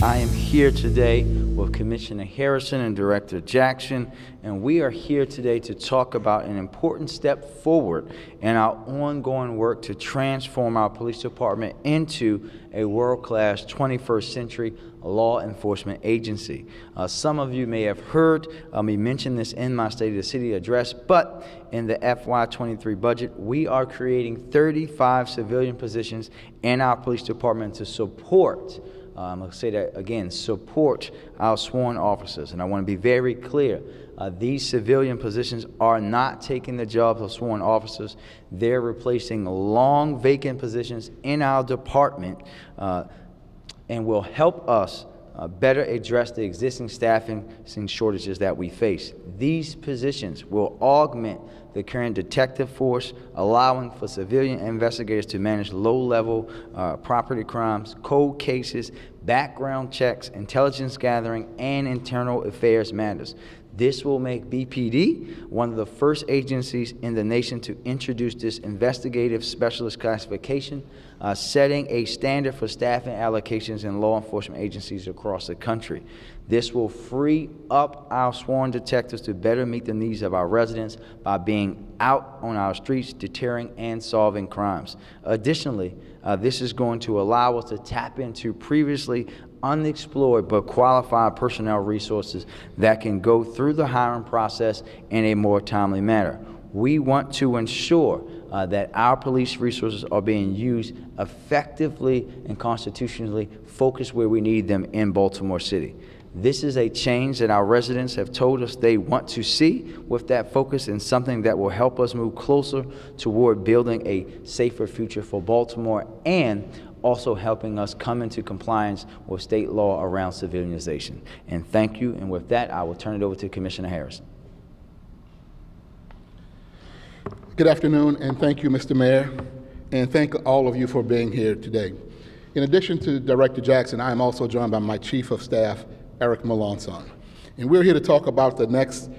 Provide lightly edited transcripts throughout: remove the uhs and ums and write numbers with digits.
I am here today with Commissioner Harrison and Director Jackson, and we are here today to talk about an important step forward in our ongoing work to transform our police department into a world-class 21st century law enforcement agency. Some of you may have heard me mention this in my State of the City address, but in the FY23 budget, we are creating 35 civilian positions in our police department to support I'm going to say that again, support our sworn officers. And I want to be very clear, these civilian positions are not taking the jobs of sworn officers. They're replacing long vacant positions in our department and will help us better address the existing staffing shortages that we face. These positions will augment the current detective force, allowing for civilian investigators to manage low-level property crimes, cold cases, background checks, intelligence gathering, and internal affairs matters. This will make BPD one of the first agencies in the nation to introduce this investigative specialist classification, setting a standard for staffing allocations in law enforcement agencies across the country. This will free up our sworn detectives to better meet the needs of our residents by being out on our streets, deterring and solving crimes. Additionally, this is going to allow us to tap into previously unexplored but qualified personnel resources that can go through the hiring process in a more timely manner. We want to ensure that our police resources are being used effectively and constitutionally focused where we need them in Baltimore City. This is a change that our residents have told us they want to see with that focus, and something that will help us move closer toward building a safer future for Baltimore, and also helping us come into compliance with state law around civilianization. And thank you, and with that, I will turn it over to Commissioner Harrison. Good afternoon, and thank you, Mr. Mayor, and thank all of you for being here today. In addition to Director Jackson, I am also joined by my Chief of Staff, Eric Melanson. And we're here to talk about the next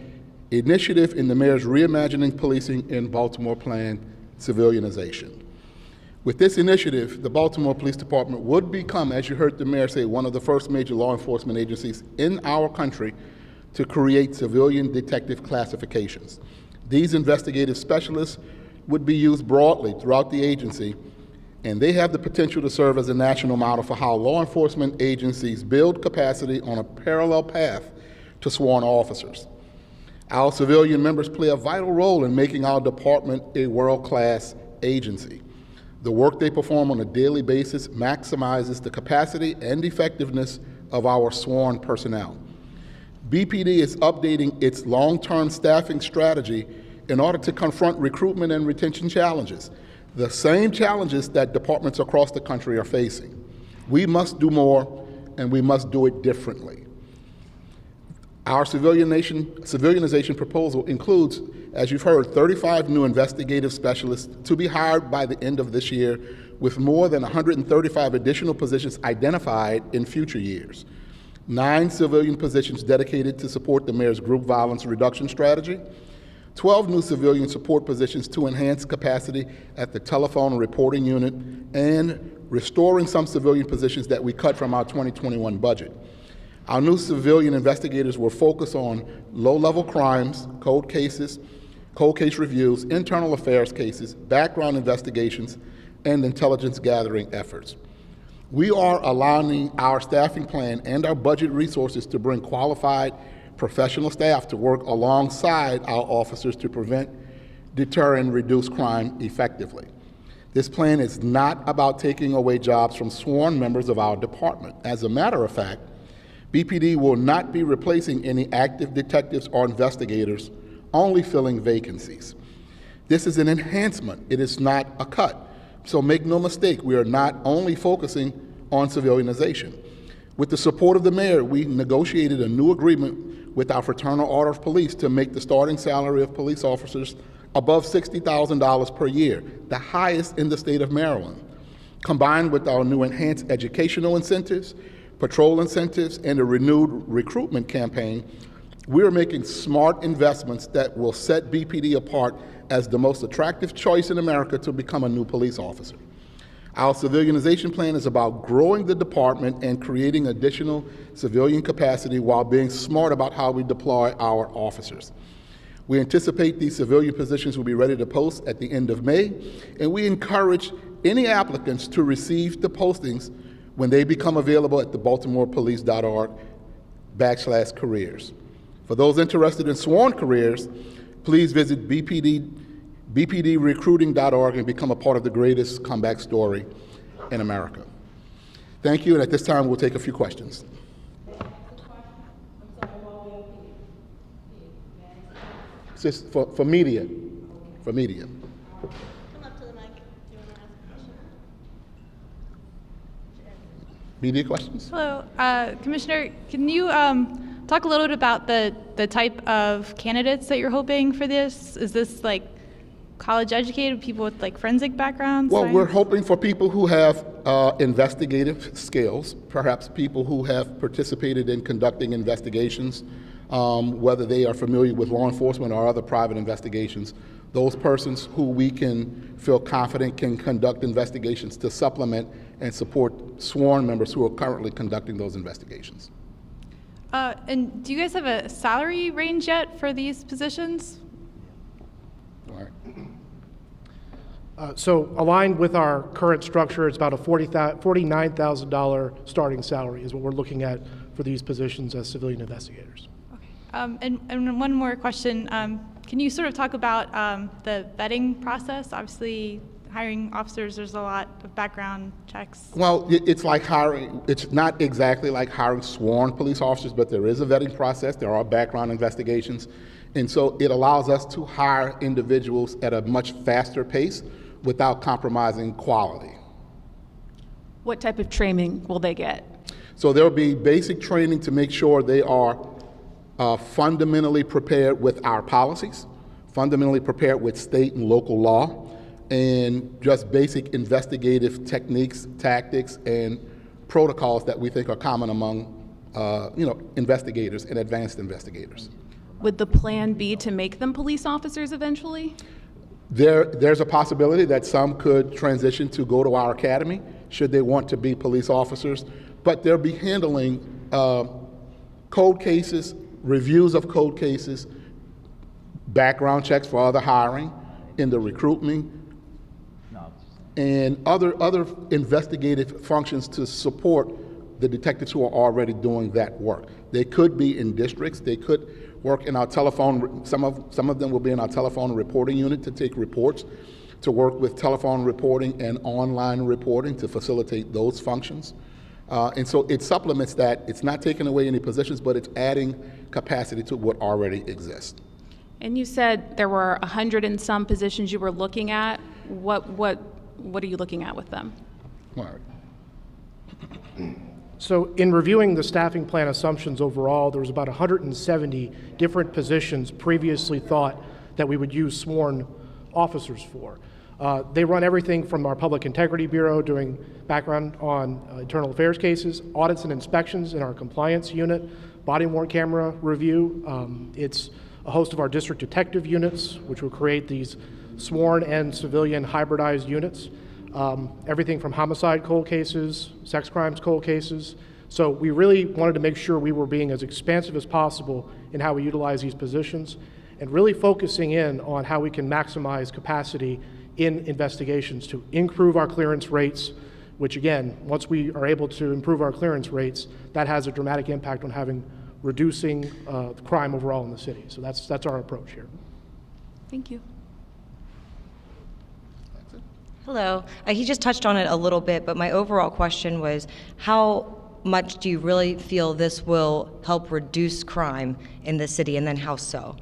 initiative in the Mayor's Reimagining Policing in Baltimore plan, civilianization. With this initiative, the Baltimore Police Department would become, as you heard the Mayor say, one of the first major law enforcement agencies in our country to create civilian detective classifications. These investigative specialists would be used broadly throughout the agency, and they have the potential to serve as a national model for how law enforcement agencies build capacity on a parallel path to sworn officers. Our civilian members play a vital role in making our department a world-class agency. The work they perform on a daily basis maximizes the capacity and effectiveness of our sworn personnel. BPD is updating its long-term staffing strategy in order to confront recruitment and retention challenges, the same challenges that departments across the country are facing. We must do more, and we must do it differently. Our civilianization proposal includes, as you've heard, 35 new investigative specialists to be hired by the end of this year, with more than 135 additional positions identified in future years. 9 civilian positions dedicated to support the Mayor's group violence reduction strategy, 12 new civilian support positions to enhance capacity at the telephone reporting unit, and restoring some civilian positions that we cut from our 2021 budget. Our new civilian investigators will focus on low-level crimes, cold case reviews, internal affairs cases, background investigations, and intelligence gathering efforts. We are aligning our staffing plan and our budget resources to bring qualified professional staff to work alongside our officers to prevent, deter, and reduce crime effectively. This plan is not about taking away jobs from sworn members of our department. As a matter of fact, BPD will not be replacing any active detectives or investigators, only filling vacancies. This is an enhancement. It is not a cut. So make no mistake, we are not only focusing on civilianization. With the support of the Mayor, we negotiated a new agreement with our Fraternal Order of Police to make the starting salary of police officers above $60,000 per year, the highest in the state of Maryland. Combined with our new enhanced educational incentives, patrol incentives, and a renewed recruitment campaign, we are making smart investments that will set BPD apart as the most attractive choice in America to become a new police officer. Our civilianization plan is about growing the department and creating additional civilian capacity while being smart about how we deploy our officers. We anticipate these civilian positions will be ready to post at the end of May, and we encourage any applicants to receive the postings when they become available at the baltimorepolice.org/careers. For those interested in sworn careers, please visit bpdrecruiting.org and become a part of the greatest comeback story in America. Thank you, and at this time, we'll take a few questions. It's just for media, for media. Come up to the mic. Do you want to ask a question? Media questions? Hello, Commissioner. Can you talk a little bit about the type of candidates that you're hoping for this? Is this like college educated people with like forensic backgrounds? Well, science? we're hoping for people who have investigative skills, perhaps people who have participated in conducting investigations, whether they are familiar with law enforcement or other private investigations. Those persons who we can feel confident can conduct investigations to supplement and support sworn members who are currently conducting those investigations. And do you guys have a salary range yet for these positions? All right. So aligned with our current structure, it's about a $49,000 starting salary is what we're looking at for these positions as civilian investigators. Okay. And one more question. Can you sort of talk about the vetting process? Obviously, hiring officers, there's a lot of background checks. Well, it's like hiring, it's not exactly like hiring sworn police officers, but there is a vetting process, there are background investigations, and so it allows us to hire individuals at a much faster pace without compromising quality. What type of training will they get? So there'll be basic training to make sure they are fundamentally prepared with our policies, fundamentally prepared with state and local law, and just basic investigative techniques, tactics, and protocols that we think are common among investigators and advanced investigators. Would the plan be to make them police officers eventually? There's a possibility that some could transition to go to our academy should they want to be police officers, but they'll be handling code cases, reviews of code cases, background checks for other hiring in the recruitment, and other investigative functions to support the detectives who are already doing that work. They could be in districts, they could work in our telephone, some of them will be in our telephone reporting unit to take reports, to work with telephone reporting and online reporting to facilitate those functions. And so it supplements that. It's not taking away any positions, but it's adding capacity to what already exists. And you said there were 100 and some positions you were looking at. What are you looking at with them? All right. So in reviewing the staffing plan assumptions overall, there was about 170 different positions previously thought that we would use sworn officers for. They run everything from our Public Integrity Bureau doing background on internal affairs cases, audits and inspections in our compliance unit, body-worn camera review. It's a host of our district detective units, which will create these sworn and civilian hybridized units. Everything from homicide cold cases, sex crimes cold cases. So we really wanted to make sure we were being as expansive as possible in how we utilize these positions and really focusing in on how we can maximize capacity in investigations to improve our clearance rates, which again, once we are able to improve our clearance rates, that has a dramatic impact on reducing crime overall in the city. So that's our approach here. Thank you. Hello. He just touched on it a little bit, but my overall question was, how much do you really feel this will help reduce crime in the city, and then how so?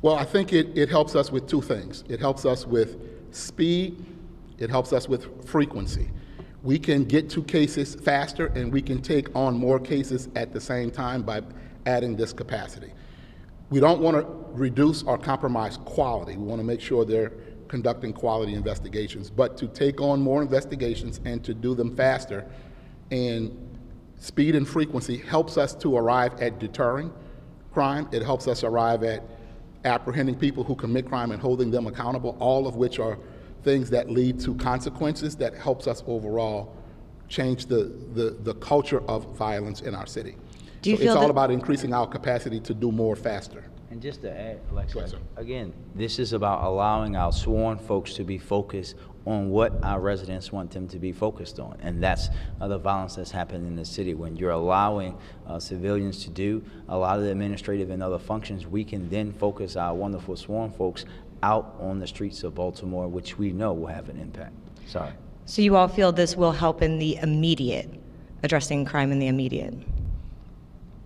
Well, I think it helps us with two things. It helps us with speed, it helps us with frequency. We can get to cases faster, and we can take on more cases at the same time by adding this capacity. We don't want to reduce or compromise quality. We want to make sure they're conducting quality investigations, but to take on more investigations and to do them faster, and speed and frequency helps us to arrive at deterring crime. It helps us arrive at apprehending people who commit crime and holding them accountable, all of which are things that lead to consequences that helps us overall change the culture of violence in our city. Do you So feel it's all that- about increasing our capacity to do more faster. And just to add, Go ahead, Alexa, sir. again, this is about allowing our sworn folks to be focused on what our residents want them to be focused on. And that's the violence that's happening in the city. When you're allowing civilians to do a lot of the administrative and other functions, we can then focus our wonderful sworn folks out on the streets of Baltimore, which we know will have an impact. Sorry. So you all feel this will help in the immediate, addressing crime in the immediate?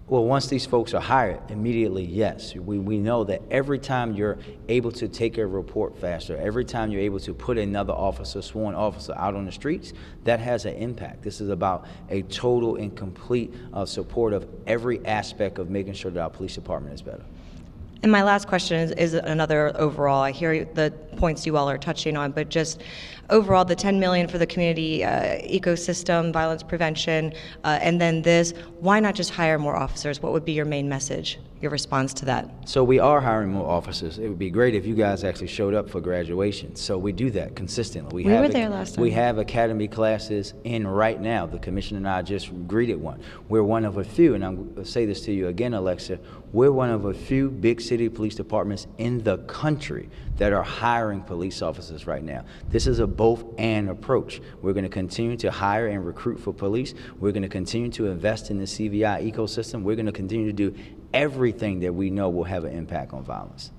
Well, once these folks are hired, immediately, yes. We know that every time you're able to take a report faster, every time you're able to put another officer, sworn officer, out on the streets, that has an impact. This is about a total and complete support of every aspect of making sure that our police department is better. And my last question is another overall. I hear the points you all are touching on, but just overall, the $10 million for the community ecosystem, violence prevention, and then this, why not just hire more officers? What would be your main message, your response to that? So we are hiring more officers. It would be great if you guys actually showed up for graduation. So we do that consistently. We were there last time. We have academy classes in right now. The commissioner and I just greeted one. We're one of a few, and I'm going to say this to you again, Alexa, we're one of a few big city police departments in the country that are hiring police officers right now. This is a both-and approach. We're going to continue to hire and recruit for police. We're going to continue to invest in the CVI ecosystem. We're going to continue to do everything that we know will have an impact on violence.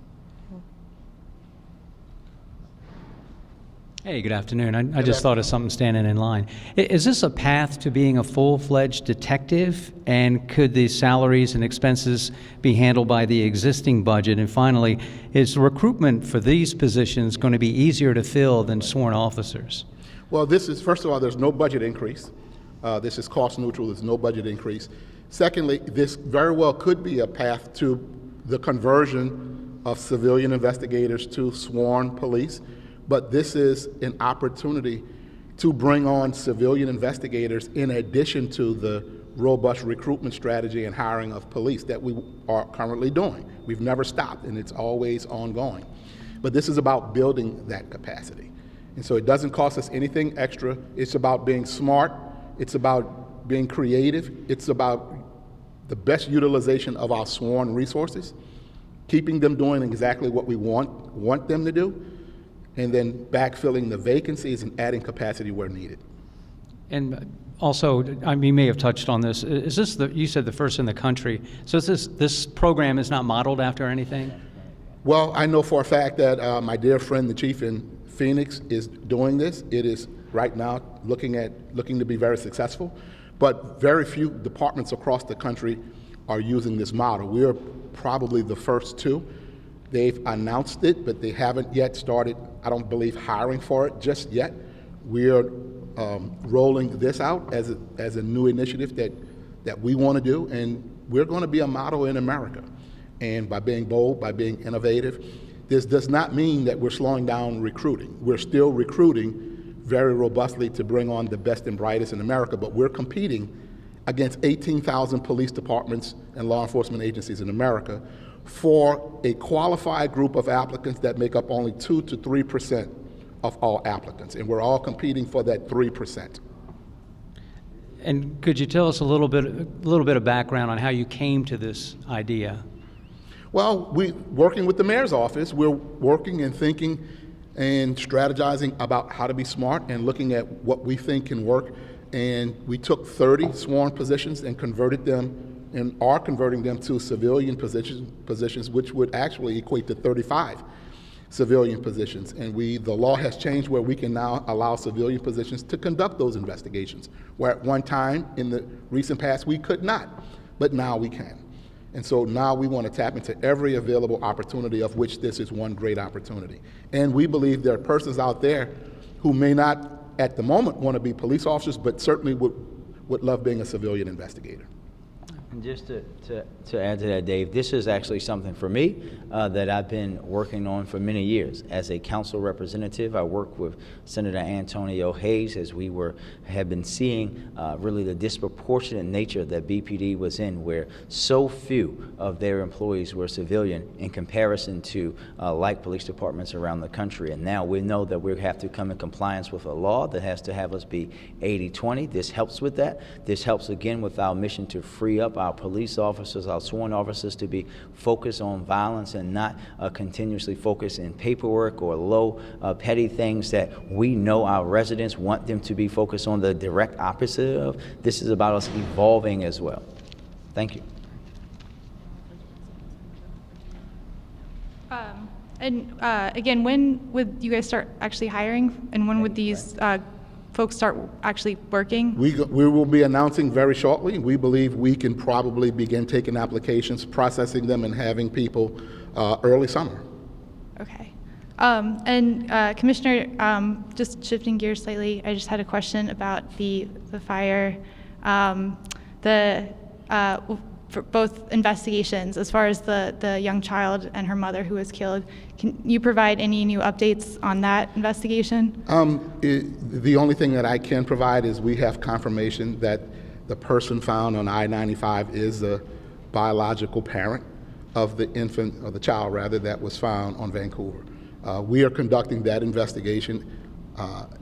Hey, good afternoon. I just thought of something standing in line. Is this a path to being a full-fledged detective? And could the salaries and expenses be handled by the existing budget? And finally, is recruitment for these positions going to be easier to fill than sworn officers? Well, this is, first of all, there's no budget increase. This is cost neutral, there's no budget increase. Secondly, this very well could be a path to the conversion of civilian investigators to sworn police, but this is an opportunity to bring on civilian investigators in addition to the robust recruitment strategy and hiring of police that we are currently doing. We've never stopped, and it's always ongoing. But this is about building that capacity. And so it doesn't cost us anything extra. It's about being smart. It's about being creative. It's about the best utilization of our sworn resources, keeping them doing exactly what we want them to do, and then backfilling the vacancies and adding capacity where needed. And also, I mean, you may have touched on this. Is this you said the first in the country? So is this program is not modeled after anything? Well, I know for a fact that my dear friend, the chief in Phoenix, is doing this. It is right now looking to be very successful, but very few departments across the country are using this model. We are probably the first two. They've announced it, but they haven't yet started, I don't believe, hiring for it just yet. We're rolling this out as a new initiative that we want to do, and we're going to be a model in America. And by being bold, by being innovative, this does not mean that we're slowing down recruiting. We're still recruiting very robustly to bring on the best and brightest in America, but we're competing against 18,000 police departments and law enforcement agencies in America for a qualified group of applicants that make up only 2 to 3% of all applicants, and we're all competing for that 3%. And could you tell us a little bit of background on how you came to this idea? Well, working with the mayor's office, we're working and thinking and strategizing about how to be smart and looking at what we think can work. And we took 30 sworn positions and converted them and are converting them to civilian positions, which would actually equate to 35 civilian positions. And the law has changed where we can now allow civilian positions to conduct those investigations, where at one time in the recent past we could not, but now we can. And so now we want to tap into every available opportunity, of which this is one great opportunity. And we believe there are persons out there who may not at the moment want to be police officers, but certainly would love being a civilian investigator. And just to add to that, Dave, this is actually something for me that I've been working on for many years. As a council representative, I worked with Senator Antonio Hayes as we have been seeing really the disproportionate nature that BPD was in, where so few of their employees were civilian in comparison to like police departments around the country. And now we know that we have to come in compliance with a law that has to have us be 80-20. This helps with that. This helps again with our mission to free up our police officers, our sworn officers, to be focused on violence and not continuously focused in paperwork or low petty things that we know our residents want them to be focused on, the direct opposite of. This is about us evolving as well. Thank you. Again, when would you guys start actually hiring, and when would these folks start actually working? We will be announcing very shortly. We believe we can probably begin taking applications, processing them, and having people early summer. Okay. Commissioner, just shifting gears slightly, I just had a question about the fire. For both investigations, as far as the young child and her mother who was killed, can you provide any new updates on that investigation? The only thing that I can provide is we have confirmation that the person found on I-95 is the biological parent of the infant, or the child rather, that was found on Vancouver. We are conducting that investigation,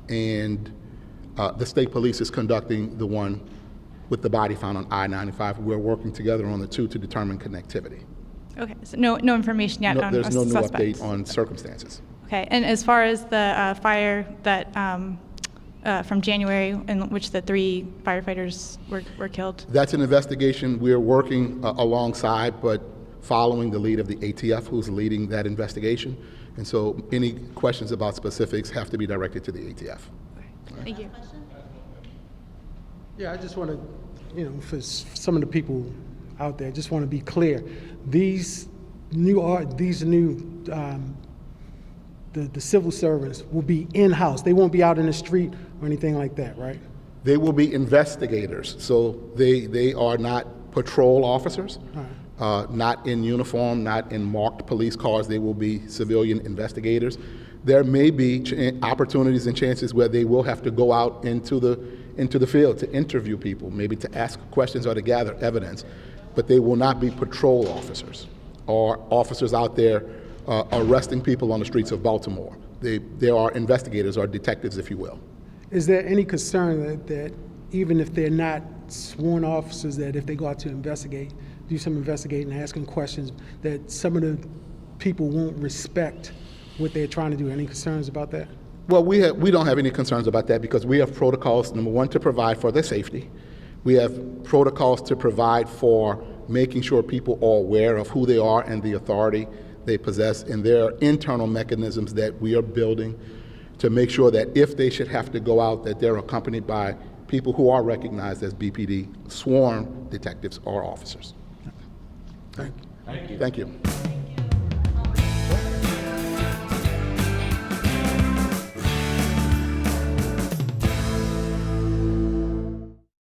and the state police is conducting the one with the body found on I-95. We're working together on the two to determine connectivity. Okay, so no information yet on There's no new suspects. update on circumstances. Okay, and as far as the fire that from January, in which the 3 firefighters were killed? That's an investigation we're working alongside, but following the lead of the ATF, who's leading that investigation. And so any questions about specifics have to be directed to the ATF. Okay. Thank you. Yeah, I just want to, for some of the people out there, just want to be clear. These new the civil servants will be in-house. They won't be out in the street or anything like that, right? They will be investigators, so they are not patrol officers, not in uniform, not in marked police cars. They will be civilian investigators. There may be opportunities and chances where they will have to go out into the field to interview people, maybe to ask questions or to gather evidence, but they will not be patrol officers or officers out there arresting people on the streets of Baltimore. They are investigators or detectives, if you will. Is there any concern that even if they're not sworn officers, that if they go out to investigate, do some investigating, asking questions, that some of the people won't respect what they're trying to do? Any concerns about that? Well, we don't have any concerns about that because we have protocols, number one, to provide for their safety. We have protocols to provide for making sure people are aware of who they are and the authority they possess, and there are internal mechanisms that we are building to make sure that if they should have to go out, that they're accompanied by people who are recognized as BPD sworn detectives or officers. Thank you. Thank you.